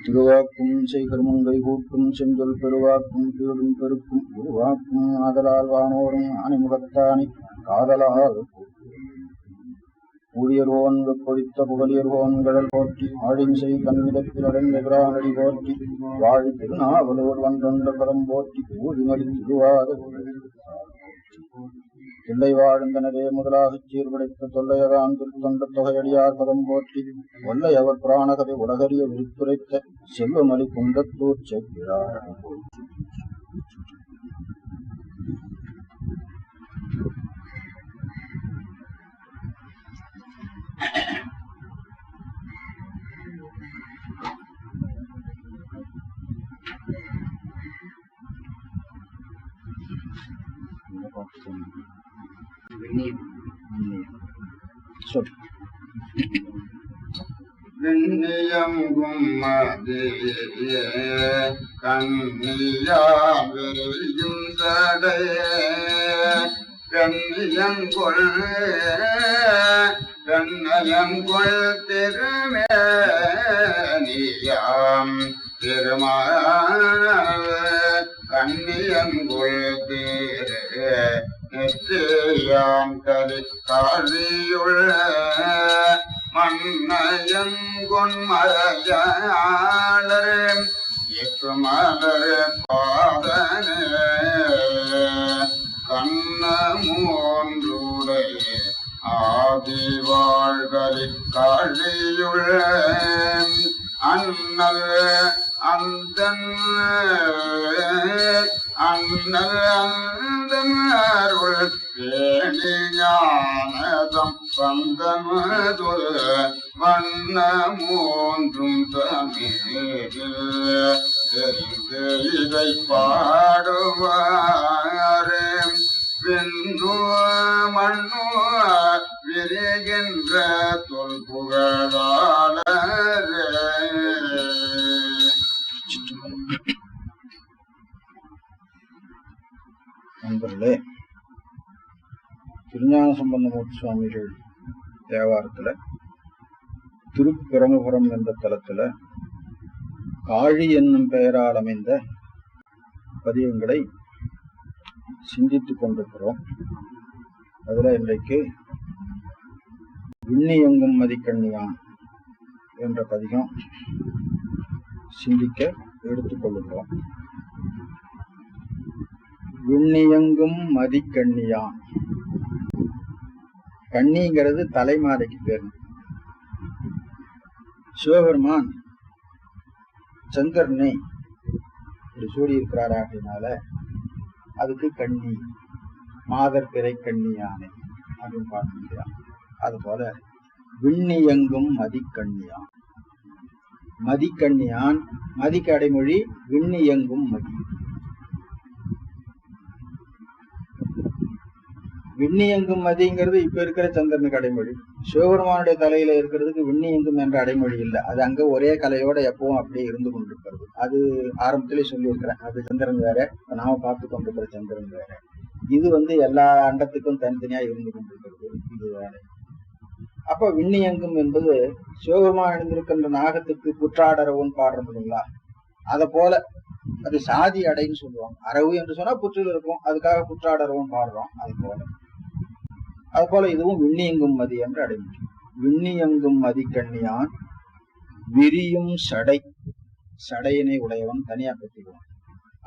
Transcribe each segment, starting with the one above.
திருவாக்கும் செய்கருமங்கை கூட்டும் செஞ்சொல் பெருவாக்கும் பீடும் பெருக்கும் உருவாக்கும் ஆதலால் வானோரும் அணிமுகத்தானி காதலால் ஊழியர்வோன் வெப்பொழித்த புகழியர்வோன் கடல் போற்றி ஆழிஞ்சை கண்ணிடத்தில் அடைந்த பிரானடி போற்றி வாழி திருநாவலூர் வந்தொன்ற பரம் போற்றி ஊழிமலி திருவாத தில்லை வாழ்ந்தனரே முதலாகச் சீர்படைத்த தொல்லையகான் திருத்தொண்ட தொகையடியார் பதம் போற்றி ஒல்லையவர் புராணகதை உலகறிய விரித்துரைத்த செல்வமலி குண்டத்தூர் செவ்விரார் விண்ணியங்கும் மதியே கண்ணியாவியும் சடையே கண்ணியங்கொள் கண்ணயங்கொள் திருமேனியாம் திருமால் கண்ணியங்கொள் திரு நெற்றியாம் கலி காழியுள்ள மன்னயங்கொன்மயாளர் எக்குமலர் பாதனே கண்ண மூன்றுடைய ஆதிவாழ்களி காழியுள்ள அண்ணல் அந்தன் அருள் பேணி ஞானதம் வந்தமதுர வண்ண மூன்றும் தமிழில் தெரிந்து இதை பாடுவாரே பின்னு மண்ணு விரைகின்ற தொல்புகழாளரே. நண்பர்களே, திருஞான சம்பந்தமூர்த்தி சுவாமிகள் தேவாரத்துல திருப்பெருமபுரம் என்ற தலத்துல காழி என்னும் பெயரால் அமைந்த பதியங்களை சிந்தித்துக் கொண்டிருக்கிறோம். அதுல இன்றைக்கு விண்ணியங்கும் மதிக்கண்ணியான் என்ற பதிகம் சிந்திக்க எடுத்துக்கொள்ளுகிறோம். விண்ணியங்கும் மதிக்கண்ணியான், கண்ணிங்கிறது தலைமாதைக்கு பேர். சிவபெருமான் சந்திரனை இப்படி சூடியிருக்கிறார் அப்படின்னால அதுக்கு கண்ணி, மாதர் பிறை கண்ணியானே அப்படின்னு பார்க்கிறான். அது போல விண்ணியங்கும் மதிக்கண்ணியான், மதிக்கண்ணியான் மதிக்கு அடைமொழி விண்ணியங்கும் மதி. விண்ணியங்கும் மதிங்கிறது இப்ப இருக்கிற சந்திரனுக்கு அடைமொழி. சிவபெருமானுடைய தலையில இருக்கிறதுக்கு விண்ணியங்கும் என்ற அடைமொழி இல்லை. அது அங்க ஒரே கலையோட எப்பவும் அப்படியே இருந்து கொண்டிருக்கிறது. அது ஆரம்பத்திலே சொல்லியிருக்கிறேன். அது சந்திரன் வேற, நாம பார்த்து கொண்டிருக்கிற சந்திரன் வேற. இது எல்லா அண்டத்துக்கும் தனித்தனியா இருந்து கொண்டிருக்கிறது, இது வேற. அப்ப விண்ணியங்கும் என்பது சிவபெருமான் எழுந்திருக்கின்ற நாகத்துக்கு புற்றாடரவுன்னு பாடுறதுங்களா, அத போல அது சாதி அடைன்னு சொல்லுவாங்க. அரவு என்று சொன்னா புற்றில் இருக்கும், அதுக்காக புற்றாடரவும் பாடுறோம். அது போல இதுவும் விண்ணியங்கும் மதி என்று அடைமொழி. விண்ணியங்கும் மதி கண்ணியான் விரியும் சடை, சடையினை உடையவன் தனியா பற்றிக்குவான்.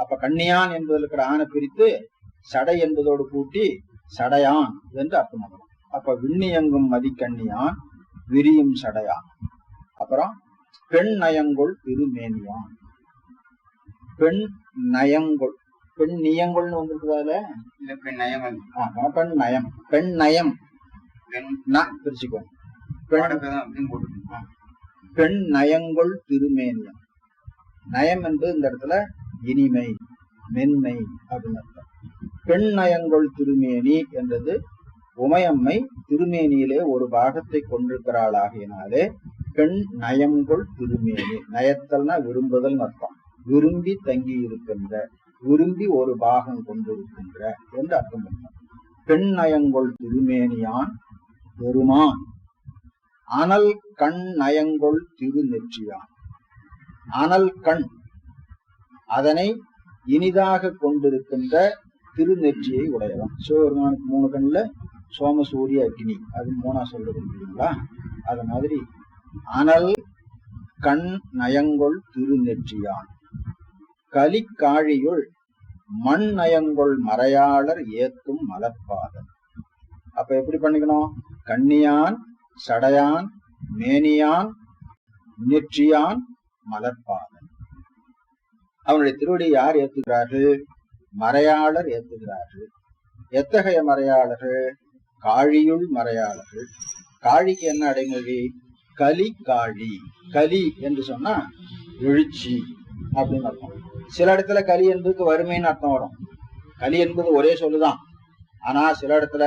அப்ப கண்ணியான் என்பதில் இருக்கிற ஆணை பிரித்து சடை என்பதோடு கூட்டி சடையான் என்று அர்த்தம் பண்ணணும். அப்ப விண்ணியங்கும் மதி கண்ணியான் விரியும் சடையான். அப்புறம் பெண் நயங்கொள் திருமேனியான், பெண் நயங்கொள், பெண் நியங்கொள்னு வந்திருக்குதால பெண் நயம், பெண் நயம் பிரிச்சுக்கோ. பெண் நயங்கொள் திருமேனியம், நயம் என்பது இந்த இடத்துல இனிமை, மென்மை அப்படின்னு அர்த்தம். பெண் நயங்கொள் திருமேனி என்றது உமையம்மை திருமேனியிலே ஒரு பாகத்தை கொண்டிருக்கிறாள் ஆகியனாலே பெண் நயங்கொள் திருமேனி. நயத்தல்னா விரும்புதல் அர்த்தம். விரும்பி தங்கி இருக்கின்ற, விரும்பி ஒரு பாகம் கொண்டிருக்கின்ற என்று அர்த்தம் பண்ண. பெண் நயங்கொள் திருமேனியான் பெருமான், அனல் கண் நயங்கொள் திருநெற்றியான். அனல் கண், அதனை இனிதாக கொண்டிருக்கின்ற திருநெற்றியை உடையவன். சிவபெருமானுக்கு 3 கண்ணுல சோம சூரிய அக்னி, அது 3ஆ சொல்லுங்களா? அது மாதிரி அனல் கண் நயங்கொள் திருநெற்றியான். கலிக்காழியுள் மண் நயங்கொள் மறையாளர் ஏத்தும் மலர்பாதம். அப்ப எப்படி பண்ணிக்கணும்? கண்ணியான், சடையான், மேனியான், நெற்றியான், மலர்பாதம். அவனுடைய திருவடி யார் ஏத்துகிறார்கள்? மறையாளர் ஏத்துகிறார்கள். எத்தகைய மறையாளர்கள்? காழியுள் மறையாளர்கள். காழிக்கு என்ன அடைமொழி? கலி காழி. கலி என்று சொன்னா எழுச்சி அப்படின்னு அர்த்தம். சில இடத்துல கலி என்பதுக்கு வறுமைன்னு அர்த்தம் வரும். கலி என்பது ஒரே சொல்லுதான், ஆனா சில இடத்துல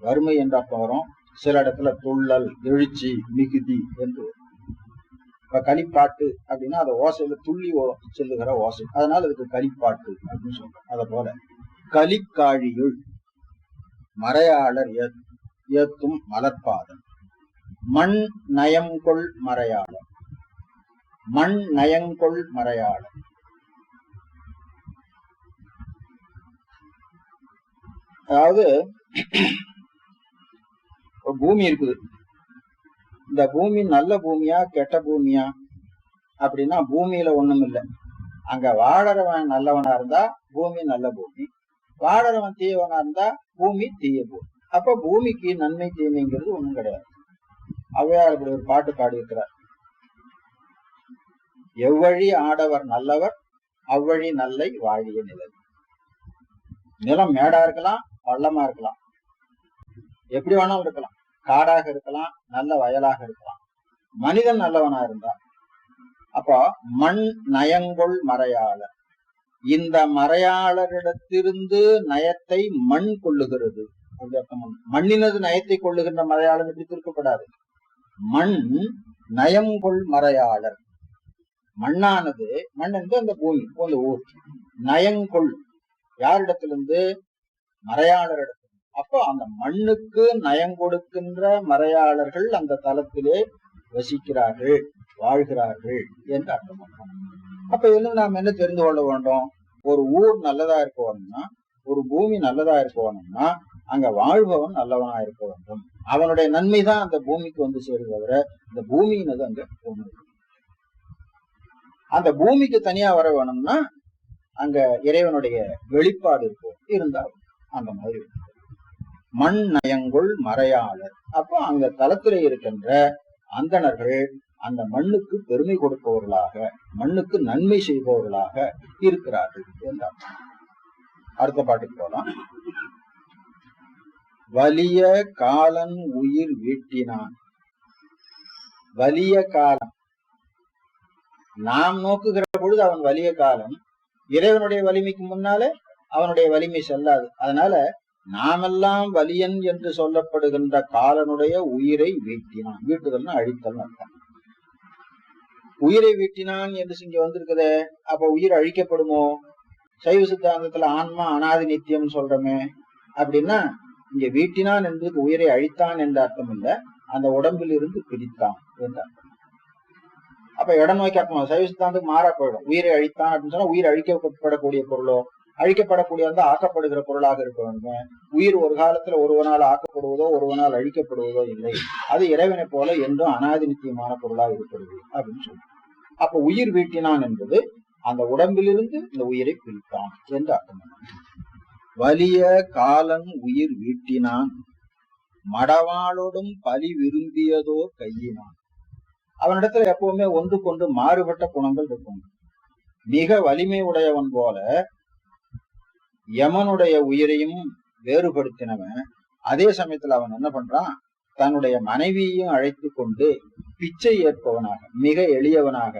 வறுமை என்று அர்த்தம் வரும், சில இடத்துல துள்ளல், எழுச்சி, மிகுதி என்று. இப்ப களிப்பாட்டு அப்படின்னா அந்த ஓசையில துள்ளி செல்லுகிற ஓசை, அதனால அதுக்கு களிப்பாட்டு அப்படின்னு சொல்றோம். அத போல கலிக்காழியுள் மறையாளர் ஏத்தும் மலர்பாதம். மண் நயங்கொள் மறையாளர். மண் நயங்கொள் மறையாளர். அதாவது பூமி இருக்குது. இந்த பூமி நல்ல பூமியா கெட்ட பூமியா அப்படின்னா பூமியில ஒண்ணும் இல்லை. அங்க வாழறவன் நல்லவனா இருந்தா பூமி நல்ல பூமி, வாழறவன் தீயவனா இருந்தா பூமி தீய பூமி. அப்ப பூமிக்கு நன்மை தீமைங்கிறது ஒண்ணும் கிடையாது. ஔவையார் இப்படி ஒரு பாட்டு பாடியிருக்கிறார். எவ்வழி ஆடவர் நல்லவர், அவ்வழி நல்லை வாழிய நிலம். நிலம் மேடா இருக்கலாம், பள்ளமா இருக்கலாம், எப்படி வேணாலும் இருக்கலாம், காடாக இருக்கலாம், நல்ல வயலாக இருக்கலாம். மனிதன் நல்லவனா இருந்தா அப்ப மண் நயங்கொள் மறையாளர். இந்த மறையாளரிடத்திலிருந்து நயத்தை மண் கொள்ளுகிறது. மண்ணினது நயத்தை கொள்ளுகின்ற மறையாளர் எப்படி திருக்கப்படாது. மண் நயங்கொள் மறையாளர். மண்ணானது, மண் என்று அந்த பூமி, அந்த ஊர், நயங்கொள் யாரிடத்திலிருந்து? மறையாளரிடத்தில். அப்போ அந்த மண்ணுக்கு நயம் கொடுக்கின்ற மறையாளர்கள் அந்த தலத்திலே வசிக்கிறார்கள், வாழ்கிறார்கள் என்று அர்த்தம் பண்றோம். அப்ப இதுல நாம் என்ன தெரிந்து கொள்ள வேண்டும்? ஒரு ஊர் நல்லதா இருக்க வேணும்னா, ஒரு பூமி நல்லதா இருக்க வேணும்னா அங்க வாழ்பவன் நல்லவனா இருக்க வேண்டும். அவனுடைய நன்மைதான் அந்த பூமிக்கு வந்து சேருது தவிர இந்த பூமியினது அங்க ஒண்ணு. அந்த பூமிக்கு தனியா வர வேணும்னா அங்க இறைவனுடைய வெளிப்பாடு இருக்கும், இருந்தால் அந்த மாதிரி. மண் நயங்கொள் மறையாளர். அப்போ அங்க தலத்திலே இருக்கின்ற அந்தணர்கள் அந்த மண்ணுக்கு பெருமை கொடுப்பவர்களாக, மண்ணுக்கு நன்மை செய்பவர்களாக இருக்கிறார்கள் என்றார். அடுத்த பாட்டுக்கு போலாம். வலிய காலன் உயிர் வீட்டினான். வலிய காலம், நாம் நோக்குகிற பொழுது அவன் வலிய காலம். இறைவனுடைய வலிமைக்கு முன்னாலே அவனுடைய வலிமை செல்லாது. அதனால நாமெல்லாம் வலியன் என்று சொல்லப்படுகின்ற காலனுடைய உயிரை வீட்டினான். வீட்டுதல்னா அழித்தல் அர்த்தம். உயிரை வீட்டினான் என்று இங்க வந்திருக்குதே, அப்ப உயிர் அழிக்கப்படுமோ? சைவ சித்தாந்தத்துல ஆன்மா அனாதி நித்தியம் சொல்றமே. அப்படின்னா இங்க வீட்டினான் என்பதுக்கு உயிரை அழித்தான் என்ற அர்த்தம் இல்ல, அந்த உடம்பில் இருந்து பிரித்தான் என்ற அர்த்தம். அப்ப இடம் நோக்கி அர்த்தம் சைவ சித்தாந்தத்துக்கு மாறா போயிடும். உயிரை அழித்தான் அப்படின்னு சொன்னா உயிர் அழிக்கப்படக்கூடிய பொருளோ, அழிக்கப்படக்கூடிய வந்து ஆக்கப்படுகிற பொருளாக இருக்க வேண்டும். உயிர் ஒரு காலத்துல ஒருவனால் ஆக்கப்படுவதோ ஒருவனால் அழிக்கப்படுவதோ இல்லை. அது இறைவனை போல என்றும் அனாதி நித்தியமான பொருளாக இருக்கிறது அப்படின்னு சொல்லி. அப்ப உயிர் வீட்டினான் என்பது அந்த உடம்பிலிருந்து இந்த உயிரை பிரித்தான் என்று அர்த்தம். வலிய காலன் உயிர் வீட்டினான், மடவாளோடும் பலி விரும்பியதோ கையினான். அவனிடத்துல எப்பவுமே ஒன்றுக்கொண்டு மாறுபட்ட குணங்கள் இருக்கும். மிக வலிமை உடையவன் போல யமனுடைய உயிரையும் வேறுபடுத்தினவன். அதே சமயத்துல அவன் என்ன பண்றான்? தன்னுடைய மனைவியையும் அழைத்து கொண்டு பிச்சை ஏற்பவனாக, மிக எளியவனாக,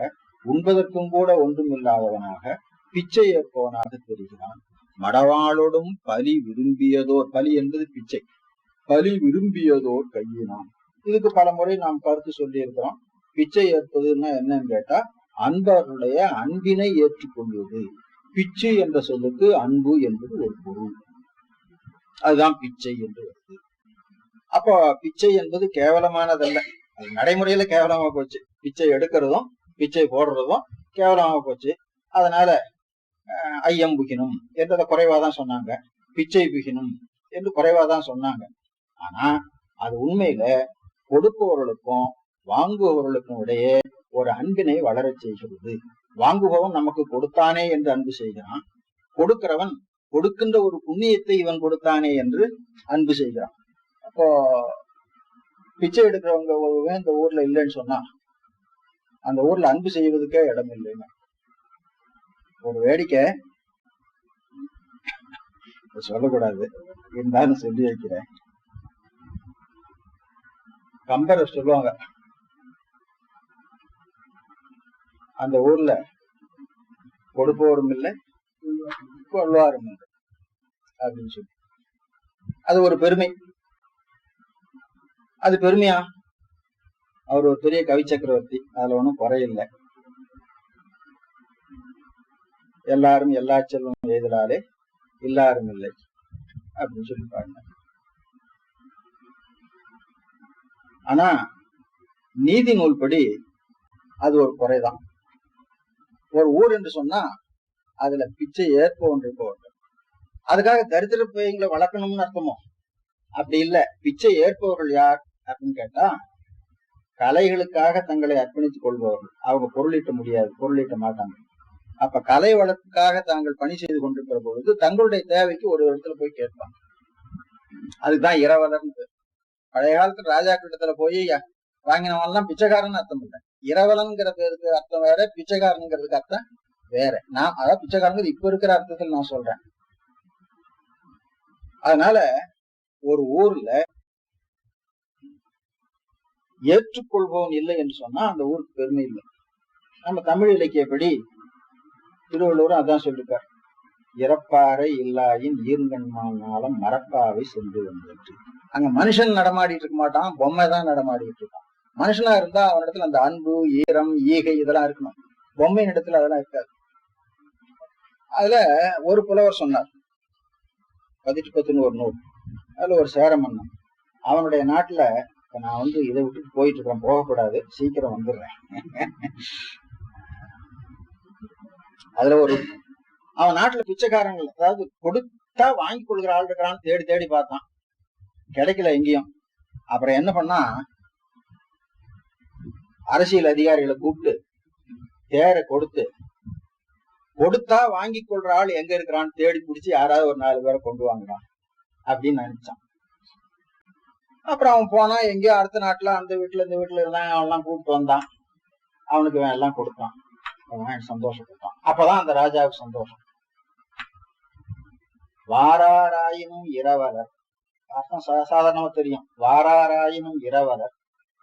உண்பதற்கும் கூட ஒன்றும் இல்லாதவனாக பிச்சை ஏற்பவனாக தெரிகிறான். மடவாளோடும் பலி விரும்பியதோர், பலி என்பது பிச்சை, பலி விரும்பியதோர் கையினான். இதுக்கு பல முறை நாம் கருத்து சொல்லி இருக்கிறோம். பிச்சை ஏற்பதுன்னா என்னன்னு கேட்டா அன்பருடைய அன்பினை ஏற்றுக்கொள்வது. பிச்சை என்ற சொல்லுக்கு அன்பு என்பது ஒரு பொருள், அதுதான் பிச்சை என்று வருது. அப்போ பிச்சை என்பது கேவலமானதல்ல, அது நடைமுறையில கேவலமா போச்சு. பிச்சை எடுக்கிறதும் பிச்சை போடுறதும் கேவலமா போச்சு. அதனால ஐயம் புகினும் என்றதை குறைவாதான் சொன்னாங்க, பிச்சை புகினும் என்று குறைவாதான் சொன்னாங்க. ஆனா அது உண்மையில கொடுப்பவர்களுக்கும் வாங்குபவர்களுக்கும் இடையே ஒரு அன்பினை வளரச் செய்கிறது. வாங்குபவன் நமக்கு கொடுத்தானே என்று அன்பு செய்கிறான், கொடுக்கிறவன் கொடுக்கின்ற ஒரு புண்ணியத்தை இவன் கொடுத்தானே என்று அன்பு செய்கிறான். அப்போ பிச்சை எடுக்கிறவங்க இந்த ஊர்ல இல்லைன்னு சொன்னா அந்த ஊர்ல அன்பு செய்வதுக்கே இடம் இல்லைங்க. ஒரு வேடிக்கை சொல்லக்கூடாது, இருந்தாலும் சொல்லி வைக்கிறேன். கம்பரை சொல்லுவாங்க, அந்த ஊர்ல கொடுப்போரும் இல்லை கொள்வாரும் இல்லை அப்படின்னு சொல்லி. அது ஒரு பெருமை. அது பெருமையா? அவர் ஒரு பெரிய கவி சக்கரவர்த்தி, அதுல ஒண்ணும் குறையில்லை. எல்லாரும் எல்லா செல்வம் எதிராலே எல்லாரும் இல்லை அப்படின்னு சொல்லி பாருங்க. ஆனா நீதி நூல்படி அது ஒரு குறைதான். ஒரு ஊர் என்று சொன்னா அதுல பிச்சை ஏற்பவன் இருக்க வேண்டும். அதுக்காக தரித்திர பையங்களை வளர்க்கணும்னு அர்த்தமோ? அப்படி இல்லை. பிச்சை ஏற்பவர்கள் யார் அப்படின்னு கேட்டா கலைகளுக்காக தங்களை அர்ப்பணித்துக் கொள்பவர்கள். அவங்க பொருளீட்ட முடியாது, பொருளீட்ட மாட்டாங்க. அப்ப கலை வளர்ப்புக்காக தாங்கள் பணி செய்து கொண்டிருக்கிற பொழுது தங்களுடைய தேவைக்கு ஒரு இடத்துல போய் கேட்பாங்க. அதுதான் இரவலர்னு. பழைய காலத்துல ராஜா கிட்டத்துல போய் வாங்கினவெல்லாம் பிச்சைக்காரன் அர்த்தம் இல்லை. இரவலன்கிற பேருக்கு அர்த்தம் வேற, பிச்சைக்காரனுங்கிறதுக்கு அர்த்தம் வேற. நான் அதாவது பிச்சைக்காரங்க இப்ப இருக்கிற அர்த்தத்தில் நான் சொல்றேன். அதனால ஒரு ஊர்ல ஏற்றுக்கொள்பவன் இல்லை என்று சொன்னா அந்த ஊருக்கு பெருமை இல்லை. நம்ம தமிழ் இலக்கியப்படி திருவள்ளுவரும் அதான் சொல்லிருக்கார், இறப்பாறை இல்லாயின் ஈர்கண்மானாலும் மரப்பாவை சென்று வந்துட்டு. அங்க மனுஷன் நடமாடிட்டு இருக்க மாட்டான், பொம்மை தான் நடமாடிட்டு இருக்கான். மனுஷனா இருந்தா அவனிடத்துல அந்த அன்பு, ஈரம், ஈகை இதெல்லாம் இருக்கணும். பொம்மையின் இடத்துல அதெல்லாம் இருக்காது. அதுல ஒரு புலவர் சொன்னார், 1810 ஒரு நூல். அதுல ஒரு சேர மன்னன், அவனுடைய நாட்டுல நான் இதை விட்டுட்டு போயிட்டு இருக்கிறேன், போகக்கூடாது, சீக்கிரம் வந்துடுறேன். அதுல ஒரு அவன் நாட்டுல பிச்சைக்காரங்கள், அதாவது கொடுத்தா வாங்கி கொள்கிற ஆள் இருக்கிறான்னு தேடி தேடி பார்த்தான், கிடைக்கல எங்கேயும். அப்புறம் என்ன பண்ணா, அரசியல் அதிகாரிகளை கூப்பிட்டு தேரை கொடுத்தா வாங்கி கொள்ற ஆள் எங்க இருக்கிறான்னு தேடி பிடிச்சி யாராவது ஒரு 4 பேரை கொண்டு வாங்கலாம் அப்படின்னு நினைச்சான். அப்புறம் அவன் போனா எங்கேயோ அடுத்த நாட்டுல அந்த வீட்டுல இந்த வீட்டுல இருந்தான், அவன்லாம் கூப்பிட்டு வந்தான், அவனுக்கு எல்லாம் கொடுத்தான், அவன் சந்தோஷப்பட்டான். அப்பதான் அந்த ராஜாவுக்கு சந்தோஷம். வாராராயினும் இரவலர், அர்த்தம் சாதாரணமா தெரியும். வாராராயினும் இரவலர்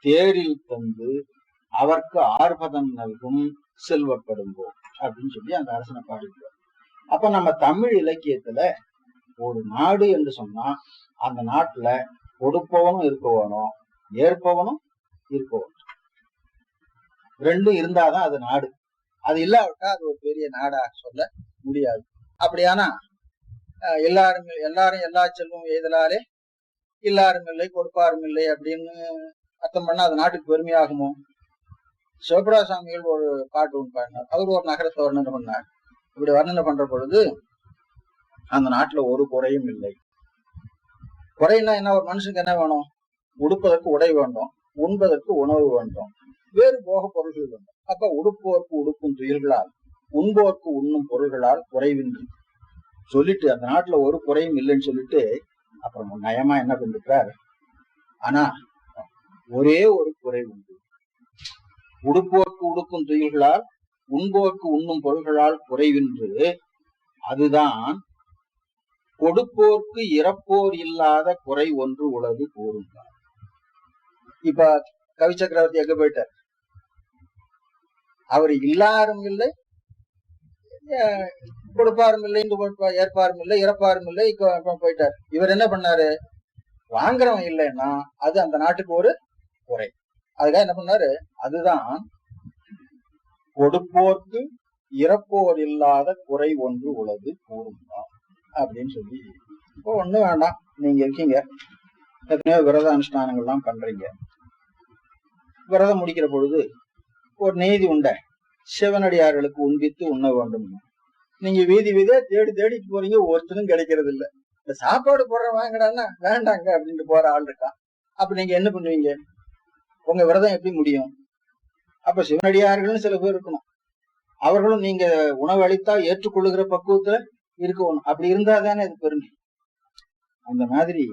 தேரில் தந்து அவருக்கு ஆர்பதம் நல்கும் செல்வப்படுங்கோ அப்படின்னு சொல்லி அந்த அரசனை பாடிக்கிறார். அப்ப நம்ம தமிழ் இலக்கியத்துல ஒரு நாடு என்று சொன்னா அந்த நாட்டுல கொடுப்பவனும் இருக்க வேணும், ஏற்பவனும் இருக்க வேணும். ரெண்டும் இருந்தாதான் அது நாடு. அது இல்லாவிட்டா அது ஒரு பெரிய நாடா சொல்ல முடியாது. அப்படியானா எல்லாரும் எல்லா செல்வம் எய்தலாலே எல்லாரும் இல்லை கொடுப்பாரும் இல்லை அப்படின்னு அர்த்தம் பண்ணா அது நாட்டுக்கு பெருமையாகுமோ? சிவபிரசாமிகள் ஒரு பாட்டு ஒன்று பாடினார். அவர் ஒரு நகரத்தை வர்ணனை பண்ணார். இப்படி வர்ணனை பண்ற பொழுது அந்த நாட்டுல ஒரு குறையும் இல்லை. குறைன்னா என்ன? ஒரு மனுஷனுக்கு என்ன வேணும்? உடுப்பதற்கு உடை வேண்டும், உண்பதற்கு உணவு வேண்டும், வேறு போக பொருள்கள் வேண்டும். அப்ப உடுப்போர்க்கு உடுக்கும் துயில்களால் உண்போர்க்கு உண்ணும் பொருள்களால் குறைவின்றி சொல்லிட்டு அந்த நாட்டுல ஒரு குறையும் இல்லைன்னு சொல்லிட்டு அப்புறம் நயமா என்ன பண்ணிருக்கிறார், ஆனா ஒரே ஒரு குறை உண்டு. உடுப்போர்க்கு உடுக்கும் துயில்களால் உண்போர்க்கு உண்ணும் பொருள்களால் குறைவின்று, அதுதான் கொடுப்போர்க்கு இறப்போர் இல்லாத குறை ஒன்று உலகு கூறுகிறார். இப்ப கவி சக்கரவர்த்தி எங்க போயிட்டார்? அவர் இல்லாரும் இல்லை, கொடுப்பாரும் இல்லை, ஏற்பாரும் இல்லை, இறப்பாரும் இல்லை, போயிட்டார். இவர் என்ன பண்ணாரு? வாங்குறவன் இல்லைன்னா அது அந்த நாட்டுக்கு ஒரு குறை. அதுக்காக என்ன பண்ணாரு? அதுதான் கொடுப்போர்க்கு இறப்போர் இல்லாத குறை ஒன்று உலகு கூறுகிறார் அப்படின்னு சொல்லி. இப்போ ஒண்ணு வேண்டாம், நீங்க இருக்கீங்க, எத்தனையோ விரத அனுஷ்டானங்கள்லாம் பண்றீங்க, விரதம் முடிக்கிற பொழுது ஒரு நீதி உண்ட சிவனடியார்களுக்கு உண்பித்து உண்ண வேண்டும். நீங்க வீதி வீதியா தேடி தேடிட்டு போறீங்க, ஒருத்தரும் கிடைக்கிறது இல்ல. இந்த சாப்பாடு போடுற வாங்கடான்னா வேண்டாங்க அப்படின்ட்டு போற ஆள் இருக்கான். அப்ப நீங்க என்ன பண்ணுவீங்க? உங்க விரதம் எப்படி முடியும்? அப்ப சிவனடியார்கள்னு சில பேர் இருக்கணும். அவர்களும் நீங்க உணவு அளித்தா ஏற்றுக்கொள்ளுகிற பக்குவத்துல இருக்கணும். அப்படி இருந்தா தானே அது பெருமை. அந்த மாதிரி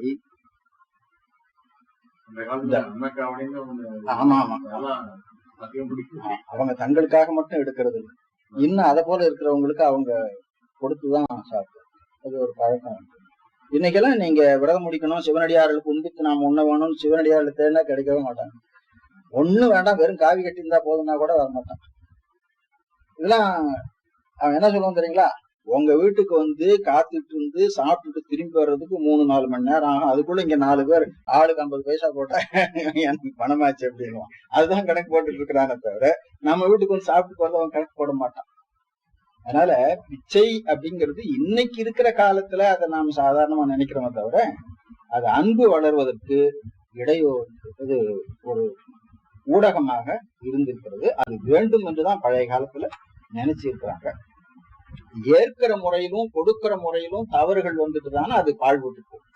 ஆமா ஆமா அவங்க தங்களுக்காக மட்டும் எடுக்கிறது இல்லை. இன்னும் அதை போல இருக்கிறவங்களுக்கு அவங்க கொடுத்துதான் சாப்பிடும். அது ஒரு பழக்கம். இன்னைக்கெல்லாம் நீங்க விரதம் முடிக்கணும், சிவனடியார்களுக்கு உண்பித்து நாம் உண்ண வேணும்னு சிவனடியார்கள் தேடினா கிடைக்கவே மாட்டாங்க. ஒண்ணும் வேண்டாம், வெறும் காவி கட்டி இருந்தா போதும்னா கூட வரமாட்டான். இதெல்லாம் அவன் என்ன சொல்லுவான் தெரியுங்களா? உங்க வீட்டுக்கு வந்து காத்துட்டு இருந்து சாப்பிட்டுட்டு திரும்பி வர்றதுக்கு 3-4 மணி நேரம் ஆகும். அதுக்குள்ள இங்க 4 பேர் ஆளுக்கு 50 பைசா போட்டா எனக்கு பணமாச்சு அப்படின்னுவான். அதுதான் கணக்கு போட்டுட்டு இருக்கிறானே தவிர நம்ம வீட்டுக்கு வந்து சாப்பிட்டு போறது அவன் கணக்கு போட மாட்டான். அதனால பிச்சை அப்படிங்கிறது இன்னைக்கு இருக்கிற காலத்துல அதை நாம் சாதாரணமா நினைக்கிறோமே தவிர அது அன்பு வளர்வதற்கு இது ஒரு ஊடகமாக இருந்திருக்கிறது. அது வேண்டும் என்றுதான் பழைய காலத்துல நினைச்சிருக்கிறாங்க. ஏற்கிற முறையிலும் கொடுக்கிற முறையிலும் தவறுகள் வந்துட்டு தானே அது பாழ்பட்டு போகும்.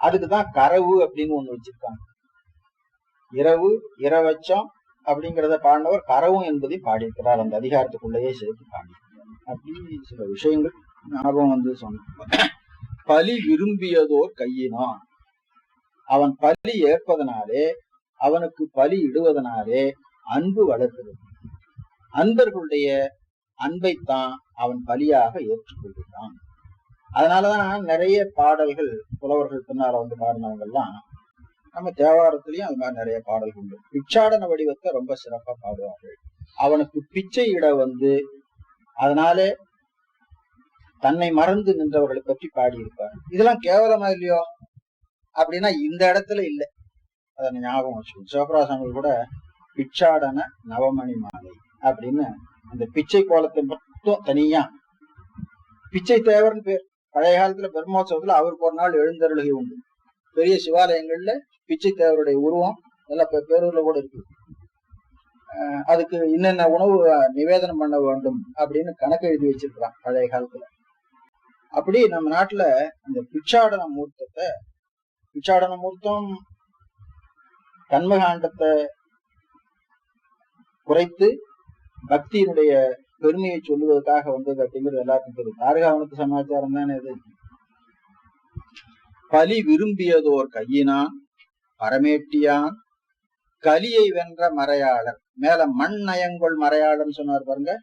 அதுக்குதான் கரவு அப்படின்னு ஒண்ணு வச்சிருக்காங்க. இரவச்சம் அப்படிங்கிறத பாடினவர் கரவும் என்பதை பாடியிருக்கிறார். அந்த அதிகாரத்துக்குள்ளேயே சேர்த்து பாடியிருக்கிறார். அப்படி சில விஷயங்கள் ஞாபகம் வந்து சொன்ன. பலி விரும்பியதோர் கையினான். அவன் பலி ஏற்பதனாலே, அவனுக்கு பலி இடுவதனாலே அன்பு வளர்க்கிறது. அன்பர்களுடைய அன்பைத்தான் அவன் பலியாக ஏற்றுக்கொள்கிறான். அதனாலதான் நிறைய பாடல்கள் புலவர்கள் பின்னால வந்து பாடினவங்க எல்லாம் நம்ம தேவாரத்திலையும் அது மாதிரி நிறைய பாடல்கள் உண்டு. பிச்சாடன வடிவத்தை ரொம்ப சிறப்பா பாடுவார்கள். அவனுக்கு பிச்சை இட வந்து அதனாலே தன்னை மறந்து நின்றவர்களை பற்றி பாடியிருப்பார். இதெல்லாம் கேவலமா இல்லையோ அப்படின்னா இந்த இடத்துல இல்லை. அதை ஞாபகம் வச்சுக்கணும். சிவபிரகாசாமி கூட பிச்சாடன நவமணி மாலை அப்படின்னு அந்த பிச்சை கோலத்தை மட்டும் தனியா பிச்சை தேவர்னு பேர். பழைய காலத்துல பிரம்மோற்சவத்துல அவருக்கு ஒரு நாள் எழுந்தருளுகை உண்டு. பெரிய சிவாலயங்கள்ல பிச்சை தேவருடைய உருவம் எல்லாம் பேரூர்ல கூட இருக்கு. அதுக்கு என்னென்ன உணவு நிவேதனம் பண்ண வேண்டும் அப்படின்னு கணக்கு எழுதி வச்சிருக்கிறான் பழைய காலத்துல. அப்படி நம்ம நாட்டுல அந்த பிச்சாடன மூர்த்தம் கண்மகாண்டத்தை குறைத்து பக்தியினுடைய பெருமையை சொல்லுவதற்காக வந்தது அப்படிங்கிறது எல்லாருக்கும் தெரியும். தாரகாவனத்து சமாச்சாரம் தானே இது. பலி விரும்பியதோர் கையினான் பரமேட்டியான் கலியை வென்ற மறையாளர். மேல மண் நயங்கொள் மறையாளர்னு சொன்னார் பாருங்க.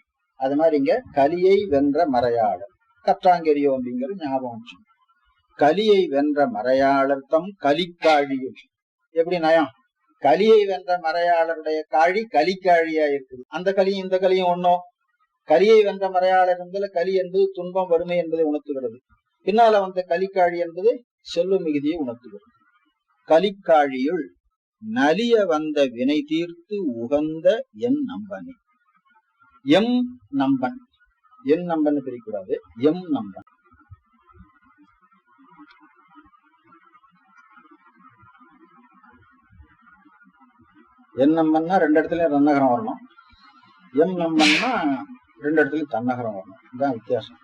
அது மாதிரி இங்க கலியை வென்ற மறையாளர் கற்றாங்கெரியோ அப்படிங்கிறது ஞாபகம். கலியை வென்ற மறையாளர் தம் கலிக்காழியும். எப்படி நயம்? கலியை வென்ற மறையாளருடைய காழி கலிக்காழியா இருக்குது. அந்த கலியும் இந்த கலியும் ஒன்னும். கலியை வென்ற மறையாளர் என்பது கலி என்பது துன்பம் வறுமை என்பதை உணர்த்துகிறது. பின்னால வந்த கலிக்காழி என்பது செல்வ மிகுதியை உணர்த்துகிறது. கலிக்காழியுள் நலிய வந்த வினை தீர்த்து உகந்த என் நம்பனே. எம் நம்பன், என் நம்பன் பிரிக்கூடாது, எம் நம்பன். என் நம்பன்னா 2 இடத்துலயும் ரன்னகரம் வரணும். எம் நம்பன்னா 2 இடத்துலயும் தன்னகரம் வரணும். இதுதான் வித்தியாசம்.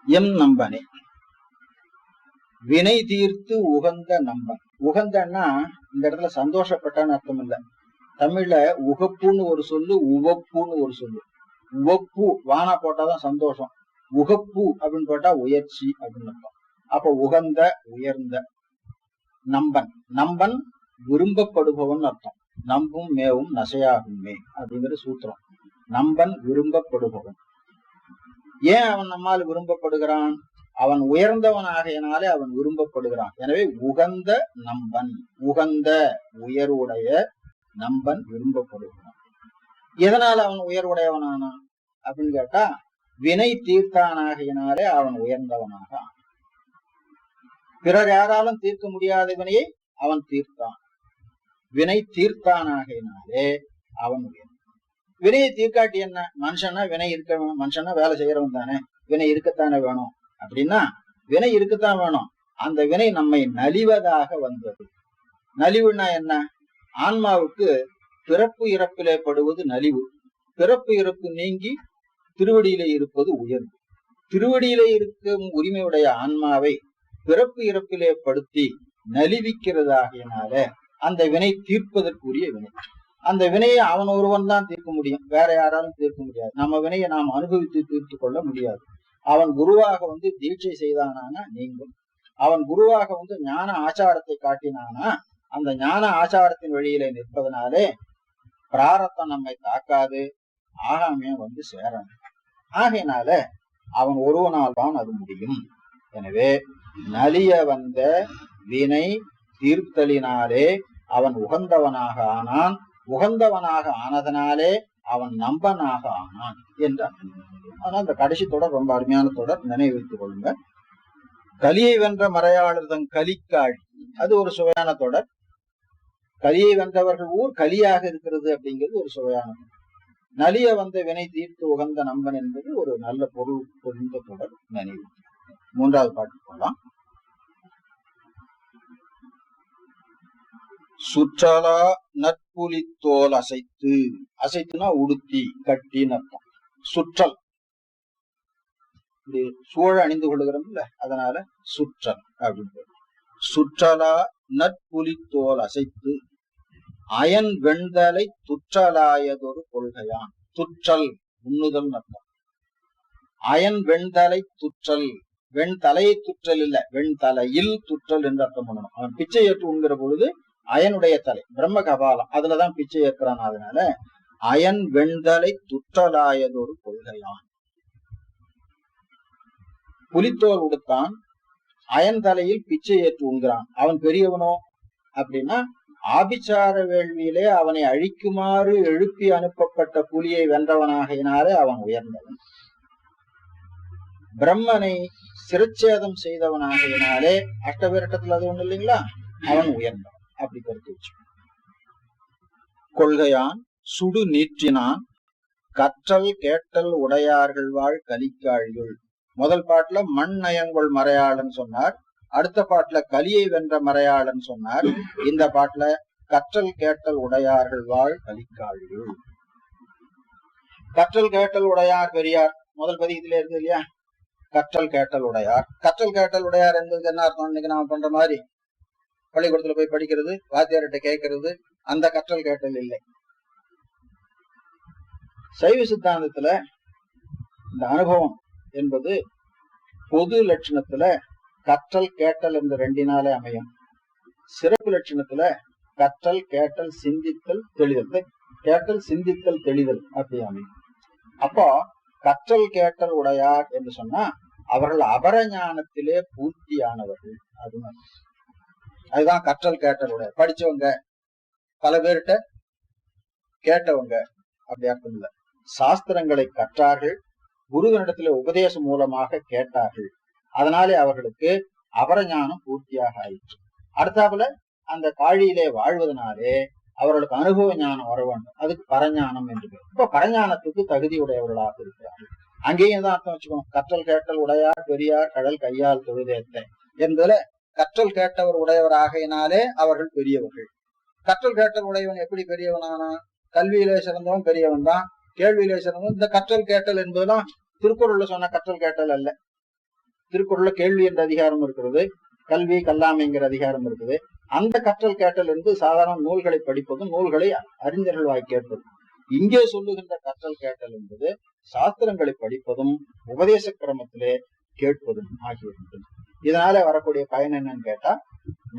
எம் நம்பனே வினை தீர்த்து உகந்த நம்பன். உகந்தன்னா இந்த இடத்துல சந்தோஷப்பட்டான்னு அர்த்தம் இல்ல. தமிழ்ல உகப்புன்னு ஒரு சொல்லு, உவப்புன்னு ஒரு சொல்லு. உவப்பு வானா போட்டாதான் சந்தோஷம், உகப்பு அப்படின்னு போட்டா உயர்ச்சி அப்படின்னு அர்த்தம். அப்ப உகந்த உயர்ந்த நம்பன். நம்பன் விரும்பப்படுபவன் அர்த்தம். நம்பும் மேவும் நசையாகுமே அப்படிங்கிற சூத்திரம். நம்பன் விரும்பப்படுபவன். ஏன் அவன் நம்மால் விரும்பப்படுகிறான்? அவன் உயர்ந்தவன் ஆகையினாலே அவன் விரும்பப்படுகிறான். எனவே உகந்த நம்பன், உகந்த உயர்வுடைய நம்பன் விரும்பப்படுகிறான். எதனால அவன் உயர்வுடையவனானான் அப்படின்னு கேட்டா, வினை தீர்த்தானாகையினாலே அவன் உயர்ந்தவனாக. பிறர் யாராலும் தீர்க்க முடியாத வினையை அவன் தீர்த்தான். வினை தீர்த்தானாகையினாலே அவன் உயர்ந்தான். வினையை தீர்க்காட்டி என்ன? மனுஷனா வினை இருக்க, மனுஷனா வேலை செய்யறவன் தானே, வினை இருக்கத்தானே வேணும். அப்படின்னா வினை இருக்கத்தான் வேணும். அந்த வினை நம்மை நலிவதாக வந்தது. நலிவுன்னா என்ன? ஆன்மாவுக்கு பிறப்பு இறப்பிலே படுவது நலிவு, பிறப்பு இறப்பு நீங்கி திருவடியிலே இருப்பது உயர்வு. திருவடியிலே இருக்கும் உரிமையுடைய ஆன்மாவை பிறப்பு இறப்பிலே படுத்தி நலிவிக்கிறதாகினால அந்த வினை தீர்ப்பதற்குரிய வினை. அந்த வினையை அவன் ஒருவன் தான் தீர்க்க முடியும், வேற யாராலும் தீர்க்க முடியாது. நம்ம வினையை நாம் அனுபவித்து தீர்த்து கொள்ள முடியாது. அவன் குருவாக தீட்சை செய்தானா நீங்கும். அவன் குருவாக ஞான ஆச்சாரத்தை காட்டினானா அந்த ஞான ஆச்சாரத்தின் வழியிலே நிற்பதனாலே பிராரத்தம் நம்மை தாக்காது, ஆகாமியம் சேரணும். ஆகையினால அவன் ஒருவனால் தான் அது முடியும். எனவே நலிய வந்த வினை தீர்த்தலினாலே அவன் உகந்தவனாக ஆனான். உகந்தவனாக ஆனதனாலே அவன் நம்பனாக ஆனான் என்றார். ஆனா அந்த கடைசி தொடர் ரொம்ப அருமையான தொடர், நினைவு வைத்துக் கொள்ளுங்க. கலியை வென்ற மறையாளர் தன் கலிக்காழி, அது ஒரு சுவையான தொடர். கலியை வென்றவர்கள் ஊர் கலியாக இருக்கிறது அப்படிங்கிறது ஒரு சுவையான தொடர். நலிய வந்த வினை தீர்த்து உகந்த நம்பன் என்பது ஒரு நல்ல பொருள் பொருந்த தொடர், நினைவு. மூன்றாவது பாட்டு போலாம். சுற்றலா நட்புலித்தோல் அசைத்து, அசைத்துனா உடுத்தி கட்டின்னு அர்த்தம். சுற்றல் சூழ அணிந்து கொள்ளுகிறோம்ல, அதனால சுற்றல் அப்படின்னு. சுற்றலா நட்புலித்தோல் அசைத்து அயன் வெண்தலை துற்றலாயதொரு கொள்கையான். துற்றல் உண்ணுதல் அர்த்தம். அயன் வெண்தலை துற்றல், வெண்தலையை துற்றல் இல்ல, வெண்தலையில் துற்றல் என்று அர்த்தம் பண்ணணும். அவன் பிச்சை ஏற்று உண்கிற பொழுது அயனுடைய தலை பிரம்ம கபாலம் அதுலதான் பிச்சை ஏற்கிறான். அதனால அயன் வெண்தலை துற்றலாயதொரு கொள்கையான். புலித்தோல் உடுத்தான், அயன் தலையில் பிச்சை ஏற்று உண்கிறான். அவன் பெரியவனோ அப்படின்னா ஆபிச்சார வேள்வியிலே அவனை அழிக்குமாறு எழுப்பி அனுப்பப்பட்ட புலியை வென்றவனாகினாலே அவன் உயர்ந்தவன். பிரம்மனை சிரச்சேதம் செய்தவனாகினாலே அஷ்டவிரட்டத்துல அது ஒண்ணு இல்லைங்களா, அவன் உயர்ந்தவன். அப்படி கருத்து வச்சு கொள்கையான் சுடு நீற்றினான் கற்றல் கேட்டல் உடையார்கள் வாழ் கலிக்காழியுள். முதல் பாட்டுல மண் நயங்கொள் மறையாளன் சொன்னார், அடுத்த பாட்டுல கலியை வென்ற மறையாளன் சொன்னார், இந்த பாட்டுல கற்றல் கேட்டல் உடையார்கள் வாழ் கலிக்காழியுள். கற்றல் கேட்டல் உடையார் பெரியார் முதல் பதிகத்திலே இருந்து இல்லையா, கற்றல் கேட்டல் உடையார். கற்றல் கேட்டல் உடையார் என்பதுக்கு என்ன அர்த்தம்? இன்னைக்கு நாம பண்ற மாதிரி பள்ளிக்கூடத்துல போய் படிக்கிறது, வாத்தியார்கிட்ட கேட்கறது, அந்த கற்றல் கேட்டல் இல்லை. சைவ சித்தாந்தத்துல இந்த அனுபவம் என்பது பொது லட்சணத்துல கற்றல் கேட்டல் என்ற ரெண்டினாலே அமையும். சிறப்பு லட்சணத்துல கற்றல் கேட்டல் சிந்தித்தல் தெளிதல், கேட்டல் சிந்தித்தல் தெளிதல் அப்படி அமையும். அப்போ கற்றல் கேட்டல் உடையார் என்று சொன்னா அவர்கள் அபரஞானத்திலே பூர்த்தியானவர்கள். அதுதான் கற்றல் கேட்டல் உடையார். படிச்சவங்க, பல பேர்கிட்ட கேட்டவங்க அப்படி அர்த்தம் இல்ல. சாஸ்திரங்களை கற்றார்கள், குருவனிடத்துல உபதேசம் மூலமாக கேட்டார்கள், அதனாலே அவர்களுக்கு அபரஞானம் பூர்த்தியாக ஆயிற்று. அடுத்தாப்புல அந்த காழியிலே வாழ்வதனாலே அவர்களுக்கு அனுபவ ஞானம் வர வேண்டும், அதுக்கு பரஞானம் என்று பேர். இப்ப பரஞானத்துக்கு தகுதி உடையவர்களாக இருக்கிறார்கள். அங்கேயும் தான் அர்த்தம் வச்சுக்கணும். கற்றல் கேட்டல் உடையார் பெரியார் கடல் கையால் தொழுதேத்த என்பதுல கற்றல் கேட்டவர் உடையவர் ஆகையினாலே அவர்கள் பெரியவர்கள். கற்றல் கேட்டல் உடையவன் எப்படி பெரியவனானா? கல்வியிலே சிறந்தவன் பெரியவன் தான், கேள்வியிலே சிறந்தவன். இந்த கற்றல் கேட்டல் என்பதெல்லாம் திருக்குறள்ல சொன்ன கற்றல் கேட்டல் அல்ல. திருக்குறள்ல கேள்வி என்ற அதிகாரம் இருக்கிறது, கல்வி கல்லாமைங்கிற அதிகாரம் இருக்குது. அந்த கற்றல் கேட்டல் என்று சாதாரண நூல்களை படிப்பதும் நூல்களை அறிஞர்கள் வாய் கேட்பதும். இங்கே சொல்லுகின்ற கற்றல் கேட்டல் என்பது சாஸ்திரங்களை படிப்பதும் உபதேச கிரமத்திலே கேட்பதும் ஆகியிருந்தது. இதனால வரக்கூடிய பயன் என்னன்னு கேட்டா,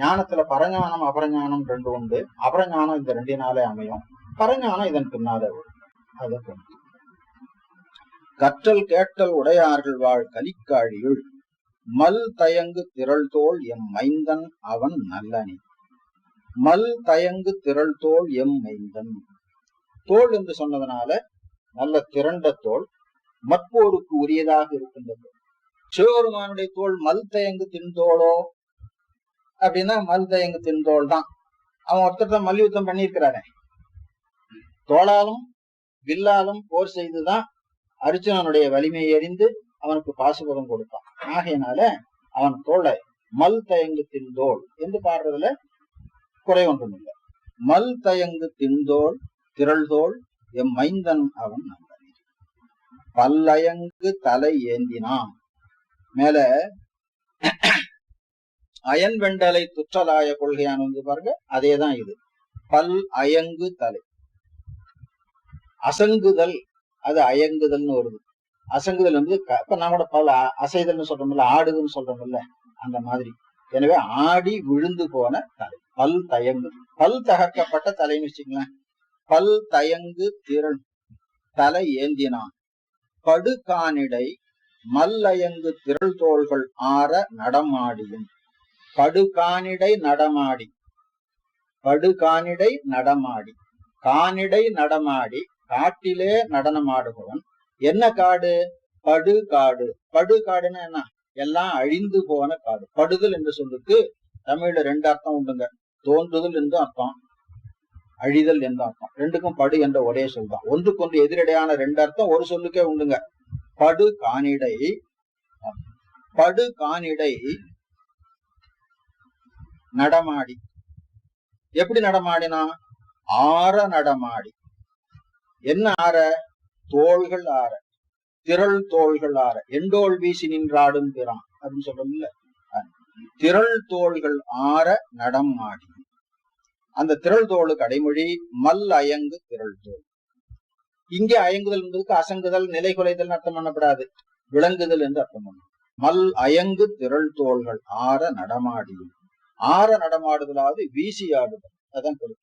ஞானத்துல பரஞானம் அபரஞானம் ரெண்டு உண்டு. அபரஞானம் இந்த ரெண்டினாலே அமையும், பரஞானம் இதன் பின்னாலே வரும். அதற்கு கற்றல் கேட்டல் உடையார்கள் வாழ் கலிக்காழியுள் மல் தயங்கு திரள் தோல் எம் மைந்தன் அவன் நல்லனி. மல் தயங்கு திரள் தோல் எம் மைந்தன். தோல் என்று சொன்னதுனால நல்ல திரண்ட தோல், மற்போருக்கு உரியதாக இருக்கின்றது. சிவபெருமானுடைய தோல் மல் தயங்கு தின்தோளோ அப்படின்னா மல் தயங்கு தின்தோள் தான். அவன் ஒருத்தர் தான் மல்யுத்தம் பண்ணியிருக்கிறானே, தோளாலும் வில்லாலும் போர் செய்துதான் அர்ஜுனனுடைய வலிமையை அறிந்து அவனுக்கு பாசுபதம் கொடுத்தான். ஆகையினால அவன் தோளை மல் தயங்கு தின்தோள் என்று பாடுறதுல குறை ஒன்றும் இல்லை. மல் தயங்கு திண்தோள் திரள்தோள் எம் மைந்தன் அவன் நம்பனே. பல்லயங்கு தலை ஏந்தினான். மேல அயன் வெண்டலை துற்றலாய கொள்கையான வந்து பாருங்க, அதேதான் இது. பல் அயங்கு தலை. அசங்குதல் அது அயங்குதல்னு வருது. அசங்குதல் வந்து இப்ப நம்மளோட பல் அசைதல்னு சொல்றோம்ல, ஆடுதுன்னு சொல்றோம்ல, அந்த மாதிரி. எனவே ஆடி விழுந்து போன தலை பல் தயங்கு. பல் தகர்க்கப்பட்ட தலைன்னு வச்சுக்கலாம். பல் தயங்கு திரள் தலை ஏந்தினான். படுகானிடை மல்லயங்கு திரள் தோள்கள் ஆற நடமாடியும். படுகானிடை நடமாடி. படுகானிடை நடமாடி. கானிடை நடமாடி காட்டிலே நடனமாடுபவன். என்ன காடு? படுகாடு. படுகாடுன்னா என்ன? எல்லாம் அழிந்து போன காடு. படுதல் என்று சொல்லுக்கு தமிழ்ல 2 அர்த்தம் உண்டுங்க. தோன்றுதல் என்று அர்த்தம், அழிதல் என்ற அர்த்தம். ரெண்டுக்கும் படு என்ற ஒரே சொல் தான். ஒன்றுக்கொன்று எதிரடையான 2 அர்த்தம் ஒரு சொல்லுக்கே உண்டுங்க. படு கானிடை. படு கானிடை நடமாடி. எப்படி நடமாடினா? ஆற நடமாடி. என்ன ஆற? தோள்கள் ஆற, திரள் தோள்கள் ஆற. எண்டோள் வீசி நின்றாடும் பிறான் அப்படின்னு சொல்றோம்ல, திரள் தோள்கள் ஆற நடமாடி. அந்த திரள் தோளுக்கு அடைமொழி மல் அயங்கு திரள் தோள். இங்கே அயங்குதல் என்பதுக்கு அசங்குதல், நிலை குலைதல் அர்த்தம் பண்ணப்படாது, விளங்குதல் என்று அர்த்தம் பண்ணும். மல் அயங்கு திரள் தோள்கள் ஆற நடமாடியும். ஆற நடமாடுதலாவது வீசி ஆடுதல், அதான் பொருள்.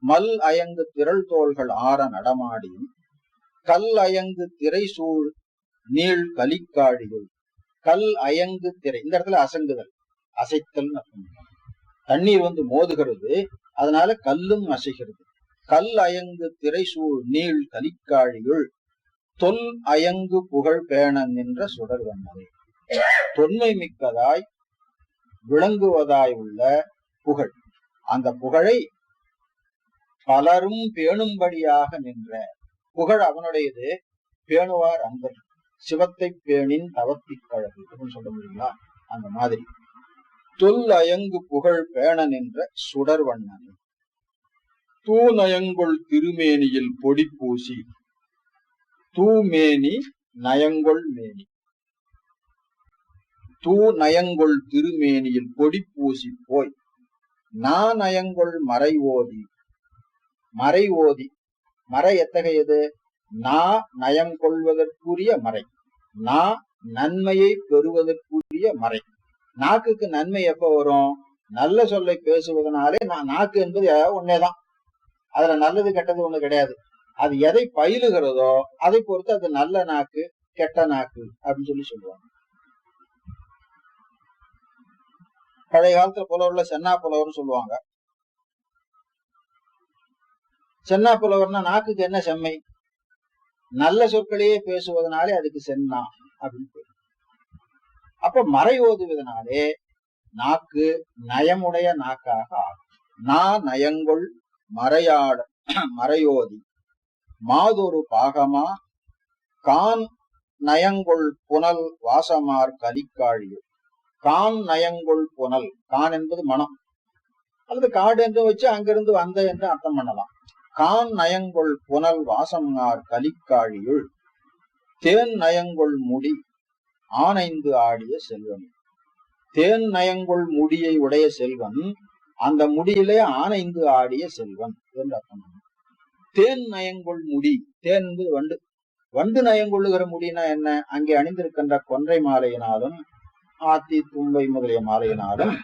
மல் அயங்கு திரள் தோள்கள் ஆற நடமாடியும். கல் அயங்கு திரை சூழ் நீள் கலிக்காழியுள். கல் அயங்கு திரை, இந்த இடத்துல அசங்குதல், அசைத்தல் அர்த்தம். தண்ணீர் வந்து மோதுகிறது, அதனால கல்லும் அசைகிறது. கல் அயங்கு திரை சூழ் நீள் கலிக்காழியுள் தொல் அயங்கு புகழ் பேண நின்ற சுடர் வண்ணமே. தொன்மை மிக்கதாய் விளங்குவதாய் உள்ள புகழ், அந்த புகழை பலரும் பேணும்படியாக நின்ற புகழ் அவனுடையது. பேணுவார் அன்பர் சிவத்தை பேணின் தவத்திக் கழகு அப்படின்னு சொல்ல முடியுங்களா? அந்த மாதிரி தொல் அயங்கு புகழ் பேண நின்ற சுடர் வண்ணனே. தூநயங்கொள் திருமேனியில் பொடி பூசி. தூமேனி நயங்கொள் மேனி. தூ நயங்கொள் திருமேனியில் பொடி பூசி போய். நயங்கொள் மறை ஓதி. மறை ஓதி, மறை எத்தகையது? நயங்கொள்வதற்குரிய மறை, நன்மையை பெறுவதற்குரிய மறை. நாக்குக்கு நன்மை எப்ப வரும்? நல்ல சொல்லை பேசுவதனாலே. நாக்கு என்பது ஒன்னேதான், அதுல நல்லது கெட்டது ஒண்ணு கிடையாது. அது எதை பயிலுகிறதோ அதை பொறுத்து அது நல்ல நாக்கு கெட்ட நாக்கு அப்படின்னு சொல்லுவாங்க. பழைய காலத்துல புலவர்ல சென்னா புலவர்னு சொல்லுவாங்க. சென்னா புலவர்னா நாக்குக்கு என்ன செம்மை? நல்ல சொற்களையே பேசுவதனாலே அதுக்கு சென்னா அப்படின்னு. அப்ப மறை ஓதுவதனாலே நாக்கு நயமுடைய நாக்காக ஆகும். நயங்கொள் மறையாட மறையோதி மாதொரு பாகமா கான் நயங்கொள் புனல் வாசமார் கலிக்காழியு. கான் நயங்கொள் புனல், கான் என்பது மனம் அல்லது காடு என்று வச்சு அங்கிருந்து வந்த என்று அர்த்தம் பண்ணலாம். கான் நயங்கொள் புனல் வாசமார் கலிக்காழியுள் தேன் நயங்கொள் முடி ஆனைந்து ஆடிய செல்வன். தேன் நயங்கொள் முடியை உடைய செல்வன், அந்த முடியிலே ஆனைந்து ஆடிய செல்வன் என்று அர்த்தம். தேன் நயங்கொள் முடி, தேன் என்பது வண்டு. வண்டு நயங்கொள்ளுகிற முடினா என்ன? அங்கே அணிந்திருக்கின்ற கொன்றை மாலையினாலும் ஆத்தி தும்பை முதலிய மாலையினாலும்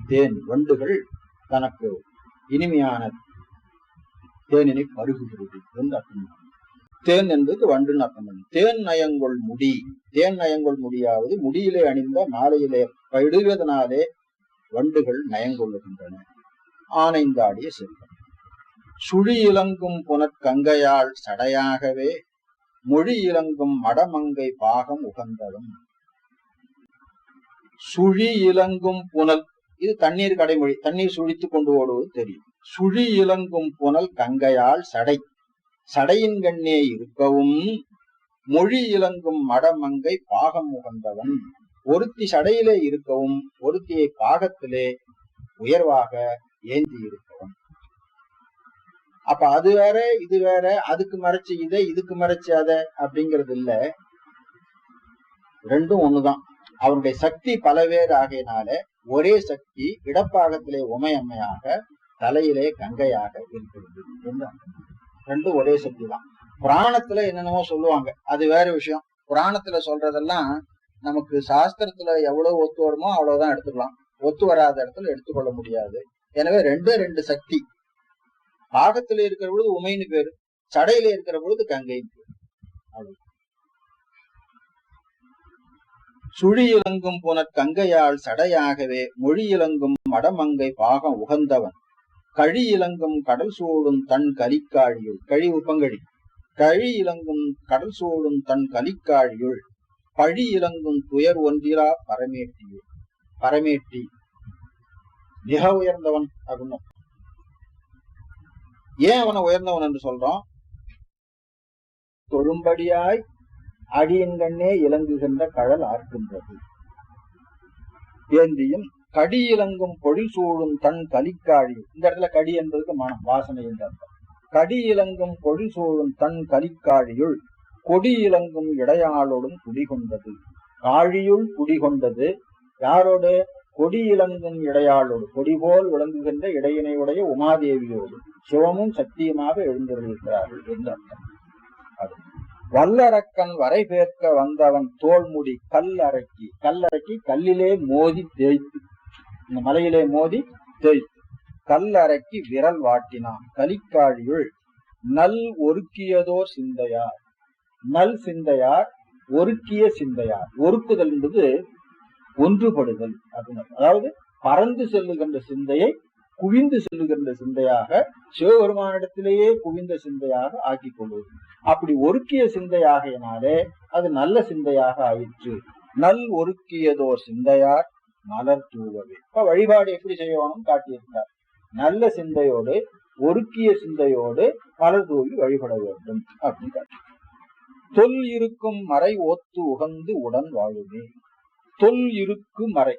தேன் வண்டுகள் தனக்கு இனிமையான தேனினை பருகுகிறது என்று அர்த்தம். தேன் என்பது வண்டுன்னு அர்த்தம். தேன் நயங்கொள் முடி, தேன் நயங்கொள் முடியாவது முடியிலே அணிந்த மாலையிலே பயிடுவதனாலே வண்டுகள் நயங்கொள்ளுகின்றன. ஆனைந்தாடிய செல்வன். சுழி இலங்கும் புனற்கங்கையாள் சடையாகவே மொழி இலங்கும் மடமங்கை பாகம் உகந்ததும். சுழி இலங்கும் புனல், இது தண்ணீர் கடைமொழி, தண்ணீர் சுழித்து கொண்டு ஓடுவது தெரியும். சுழி இலங்கும் புனல் கங்கையாள் சடை, சடையின் கண்ணே இருக்கவும் மொழி இலங்கும் மடமங்கை பாகம் உகந்தவன். ஒருத்தி சடையிலே இருக்கவும் ஒருத்தியை பாகத்திலே உயர்வாக ஏந்தி இருக்கவன். அப்ப அது வேற இது வேற, அதுக்கு மறைச்சு இதை இதுக்கு மறைச்சு அதை அப்படிங்கிறது இல்ல, ரெண்டும் ஒண்ணுதான். அவருடைய சக்தி பலவேறு ஆகையினால ஒரே சக்தி இடப்பாகத்திலே உமையம்மையாக தலையிலே கங்கையாக இருக்கிறது என்று ரெண்டும் ஒரே சக்தி தான். புராணத்துல என்னென்னமோ சொல்லுவாங்க, அது வேற விஷயம். புராணத்துல சொல்றதெல்லாம் நமக்கு சாஸ்திரத்துல எவ்வளவு ஒத்து வருமோ அவ்வளவுதான் எடுத்துக்கலாம், ஒத்து வராத இடத்துல எடுத்துக்கொள்ள முடியாது. எனவே ரெண்டு சக்தி. பாகத்துல இருக்கிற பொழுது உமைன்னு பேரு, சடையில இருக்கிற பொழுது கங்கைன்னு பேரு. அவ்வளவு. சுழி இலங்கும் புனற் கங்கையால் சடையாகவே மொழி இலங்கும் மடமங்கை பாகம் உகந்தவன் கழி இலங்கும் கடல் சூழும் தன் கலிக்காழியுள். கழி உப்பங்கழி. கழி இலங்கும் கடல் சூழும் தன் கலிக்காழியுள் பழி இலங்கும் துயர் ஒன்றிலா பரமேட்டியுள். பரமேட்டி மிக உயர்ந்தவன் அப்படின்னு. ஏன் அவனை உயர்ந்தவன் என்று சொல்றோம்? தொழும்படியாய் அடியின் கண்ணே இலங்குகின்ற கடல் ஆர்க்கின்றது ஏந்தியும் கடி இலங்கும் பொழி சூழும் தன் கலிக்காழி. இந்த இடத்துல கடி என்பதுக்கு மனம், வாசனை என்ற அர்த்தம். கடி இலங்கும் பொழி சூழும் தன் கலிக்காழியுள் கொடி இலங்கும் இடையாளோடும் குடிகொண்டது. காழியுள் குடிகொண்டது யாரோடு? கொடி இலங்கும் இடையாளோடு, கொடி போல் விளங்குகின்ற இடையினையுடைய உமாதேவியோடு சிவமும் சக்தியுமாக எழுந்திருக்கிறார்கள் என்று அர்த்தம். வல்லரக்கன் வரை பேர்க்க வந்தவன் தோல்முடி கல்லறைக்கி. கல்லறைக்கி கல்லிலே மோதி தேய்த்து, இந்த மலையிலே மோதி தேய்த்து கல்லறைக்கி விரல் வாட்டினான். கலிக்காழியுள் நல் ஒருக்கியதோர் சிந்தையார். நல் சிந்தையார், ஒருக்கிய சிந்தையார். ஒருக்குதல் என்பது ஒன்றுபடுதல் அப்படின்னு. அதாவது பறந்து செல்லுகின்ற சிந்தையை குவிந்து செல்லுகின்ற சிந்தையாக, சிவபெருமானிடத்திலேயே குவிந்த சிந்தையாக ஆக்கிக் கொள்வது. அப்படி ஒருக்கிய சிந்தையாகையினாலே அது நல்ல சிந்தையாக ஆயிற்று. நல் ஒருக்கியதோர் சிந்தையார் மலர் தூவவே. இப்ப வழிபாடு எப்படி செய்யணும் காட்டியிருந்தார். நல்ல சிந்தையோடு ஒருக்கிய சிந்தையோடு மலர் தூவி வழிபட வேண்டும் அப்படின்னு காட்டி. தொல் இருக்கும் மறை ஓத்து உகந்து உடன் வாழுமே. தொல் இருக்கு மறை,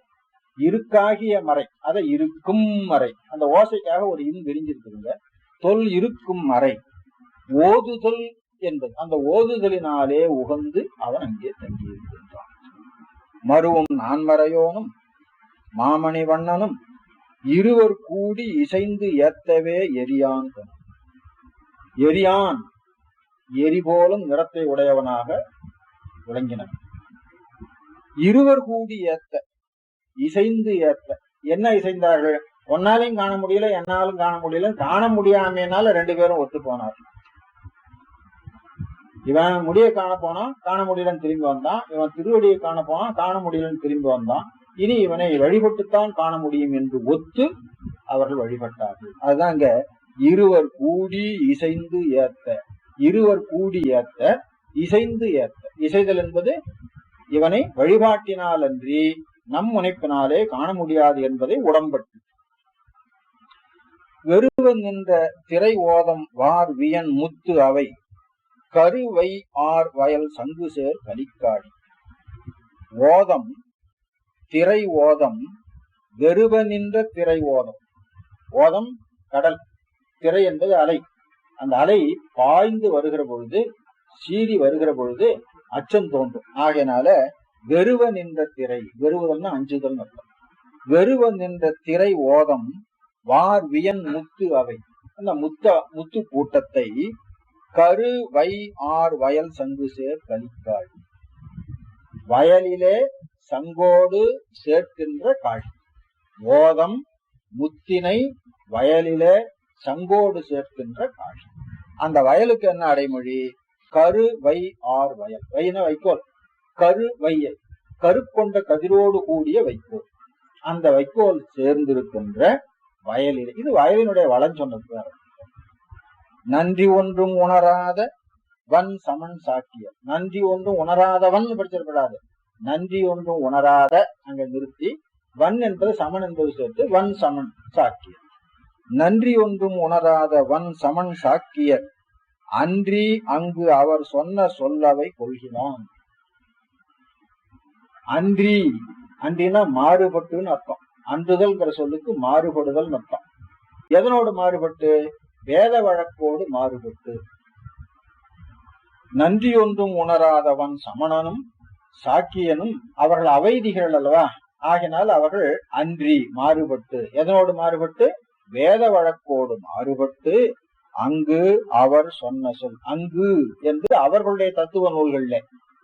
இருக்காகிய மறை, அதை இருக்கும் மறை, அந்த ஓசைக்காக ஒரு விரிஞ்சிருக்குதுங்க. தொல் இருக்கும் மறை ஓதுதல் என்பது, அந்த ஓதுதலினாலே உகந்து அவன் அங்கே தங்கியிருக்கின்றான். மருவும் நான்மறையோனும் மாமணி வண்ணனும் இருவர் கூடி இசைந்து ஏத்தவே எரியான். எரியான் எரி போலும் நிறத்தை உடையவனாக விளங்கினவன். இருவர் கூடி ஏத்த, இசைந்து ஏத்த. என்ன இசைந்தார்கள்? ஒன்னாலையும் காண முடியல, என்னாலும் காண முடியல. காண முடியாமையினால ரெண்டு பேரும் ஒத்து போனார். இவன் முடிய காண போனான், காண முடியலன்னு திரும்பி வந்தான். இவன் திருவடியை காண போனான், காண முடியலன்னு திரும்பி வந்தான். இனி இவனை வழிபட்டுத்தான் காண முடியும் என்று ஒத்து அவர்கள் வழிபட்டார்கள். அதுதான் இங்க இருவர் கூடி இசைந்து ஏத்த. இருவர் கூடி ஏத்த, இசைந்து ஏத்த. இசைதல் என்பது இவனை வழிபாட்டினால் அன்றி நம் முனைப்பினாலே காண முடியாது என்பதை உடம்பட்டு. வெறுவன் நின்ற திரை ஓதம் வார் வியன் முத்து அவை கருவை ஆர் வயல் சங்கு சேர் கலிக்காடி. ஓதம், திரை ஓதம், வெறுவ நின்ற திரை ஓதம். ஓதம் கடல், திரை என்பது அலை. அந்த அலை பாய்ந்து வருகிற பொழுது, சீறி வருகிற பொழுது அச்சம் தோன்றும். ஆகையினால வெறுவ நின்ற திரை, வெறுவதல்னா அஞ்சுதல் அர்த்தம். வெறுவ நின்ற திரை ஓதம் வார் வியன் முத்து அவை, அந்த முத்து கூட்டத்தை கரு வை ஆர் வயல் சங்கு சேர் கலிக்காழி. வயலிலே சங்கோடு சேர்க்கின்ற காழி. ஓதம் முத்தினை வயலிலே சங்கோடு சேர்க்கின்ற காழி. அந்த வயலுக்கு என்ன அடைமொழி? கரு வை ஆர் வயல். வைன வைக்கோல், கரு வையை, கருக்கொண்ட கதிரோடு கூடிய வைக்கோல். அந்த வைக்கோல் சேர்ந்திருக்கின்ற வயலில், இது வயலினுடைய வளம் சொன்னது. நன்றி ஒன்றும் உணராத வன் சமன் சாக்கியர். நன்றி ஒன்றும் உணராதவன் படிச்சிருப்படாது, நன்றி ஒன்றும் உணராத அங்க நிறுத்தி வன் என்பது சமன் என்பது சேர்த்து வன் சமன் சாக்கியர். நன்றி ஒன்றும் உணராத வன் சமன் சாக்கியர் அன்றி அங்கு அவர் சொன்ன சொல்லவை கொள்கிறான். அன்றி, அன்றினா மாறுபட்டுன்னு அர்த்தம். அன்றுதல்ங்கிற சொல்லுக்கு மாறுபடுதல் அர்த்தம். எதனோடு மாறுபட்டு? வேத வழக்கோடு மாறுபட்டு. நன்றியொன்றும் உணராதவன் சமணனும் சாக்கியனும் அவர்கள் அவைதிகள் அல்லவா, ஆகினால் அவர்கள் அன்றி மாறுபட்டு, எதனோடு மாறுபட்டு? வேத வழக்கோடு மாறுபட்டு. அங்கு அவர் சொன்ன சொல், அங்கு என்று அவர்களுடைய தத்துவ நூல்கள்ல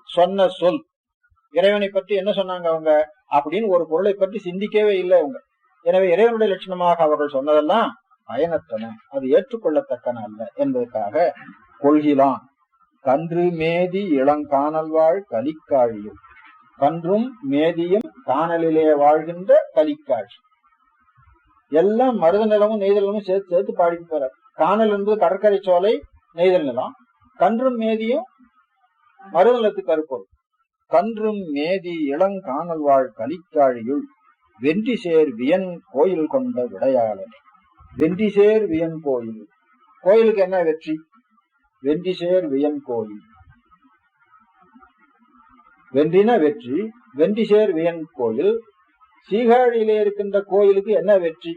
சொன்ன சொல், இறைவனை பற்றி என்ன சொன்னாங்க அவங்க அப்படின்னு ஒரு பொருளை பற்றி சிந்திக்கவே இல்லை அவங்க. எனவே இறைவனுடைய லட்சணமாக அவர்கள் சொன்னதெல்லாம் பயனற்றன, அது ஏற்றுக்கொள்ளத்தக்கன அல்ல என்பதற்காக கொள்கிலான். கன்று மேதி இளங்கானல் வாழ் கலிக்காழியும், கன்றும் மேதியும் காணலிலே வாழ்கின்ற கலிக்காழி. எல்லாம் மருத நிலமும் நெய்தல் நிலமும் சேர்த்து சேர்த்து பாடிட்டு போறார். காணல் என்பது கடற்கரை சோலை, நெய்தல் நிலம். கன்றும் மேதியும் மருத நிலத்துக்கு அறுப்பது. கன்றும் மேதி இளங்கானல் வாழ் கலிக்காழியுள் வென்றி சேர் வியன் கோயில் கொண்ட விடையாளன். வென்றி சேர் வியன் கோயில், கோயிலுக்கு என்ன வெற்றி? வென்றி சேர் வியன் கோயில், வென்றின வெற்றி. வென்றி சேர் வியன் கோயில், சீகாழியிலே இருக்கின்ற கோயிலுக்கு என்ன வெற்றி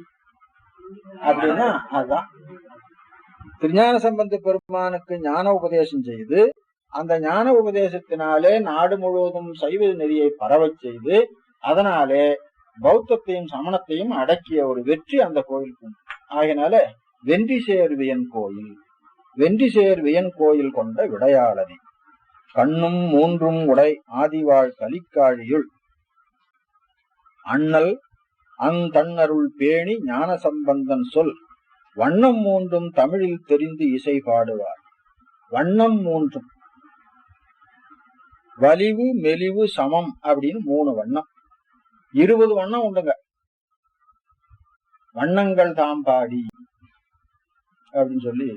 அப்படின்னா அதுதான் திருஞான சம்பந்த பெருமானுக்கு ஞான உபதேசம் செய்து, அந்த ஞான உபதேசத்தினாலே நாடு முழுவதும் சைவ நெறியை பரவச் செய்து, அதனாலே பௌத்தத்தையும் சமணத்தையும் அடக்கிய ஒரு வெற்றி அந்த கோயிலுக்கு. ஆகினால வென்றி சேர்வியன் கோயில், வென்றி சேர்வியன் கோயில் கொண்ட விடையாளனே. கண்ணும் மூன்றும் உடை ஆதிவாழ் கலிக்காழியுள் அண்ணல் அந்தன்னருள் பேணி ஞான சம்பந்தன் சொல் வண்ணம் மூன்றும் தமிழில் தெரிந்து இசை பாடுவார். வண்ணம் மூன்றும், வலிவு மெலிவு சமம் அப்படின்னு 3 வண்ணம், 20 வண்ணம் உண்டுங்க. வண்ணங்கள் தாம் பாடி அப்படின்னு சொல்லி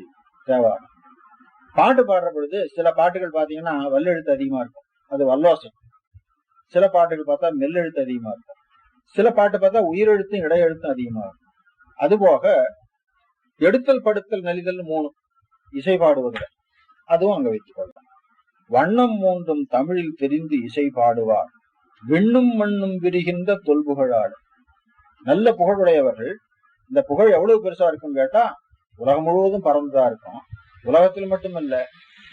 தேவாரம். பாட்டு பாடுற பொழுது சில பாட்டுகள் பாத்தீங்கன்னா வல்லெழுத்து அதிகமா இருக்கும், அது வல்லோசை. சில பாட்டுகள் பார்த்தா மெல்லெழுத்து அதிகமா இருக்கும். சில பாட்டு பார்த்தா உயிரெழுத்தும் இடையெழுத்தும் அதிகமா இருக்கும். அதுபோக எடுத்தல் படுத்தல் நலிதல் 3 இசை பாடுவதில் அதுவும் அங்க வைத்துக் கொள்ளலாம். வண்ணம் மூன்றும் தமிழில் தெரிந்து இசை பாடுவார். விண்ணும் மண்ணும் விரிகின்ற தொல்புகழாளர். நல்ல புகழுடையவர்கள். இந்த புகழ் எவ்வளவு பெருசா இருக்குன்னு கேட்டா உலகம் முழுவதும் பறந்துதா இருக்கும். உலகத்தில் மட்டுமல்ல,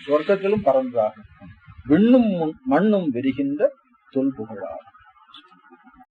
சொர்க்கத்திலும் பறந்துதாக இருக்கும். விண்ணும் மண்ணும் விரிகின்ற தொல்புகழாளர்.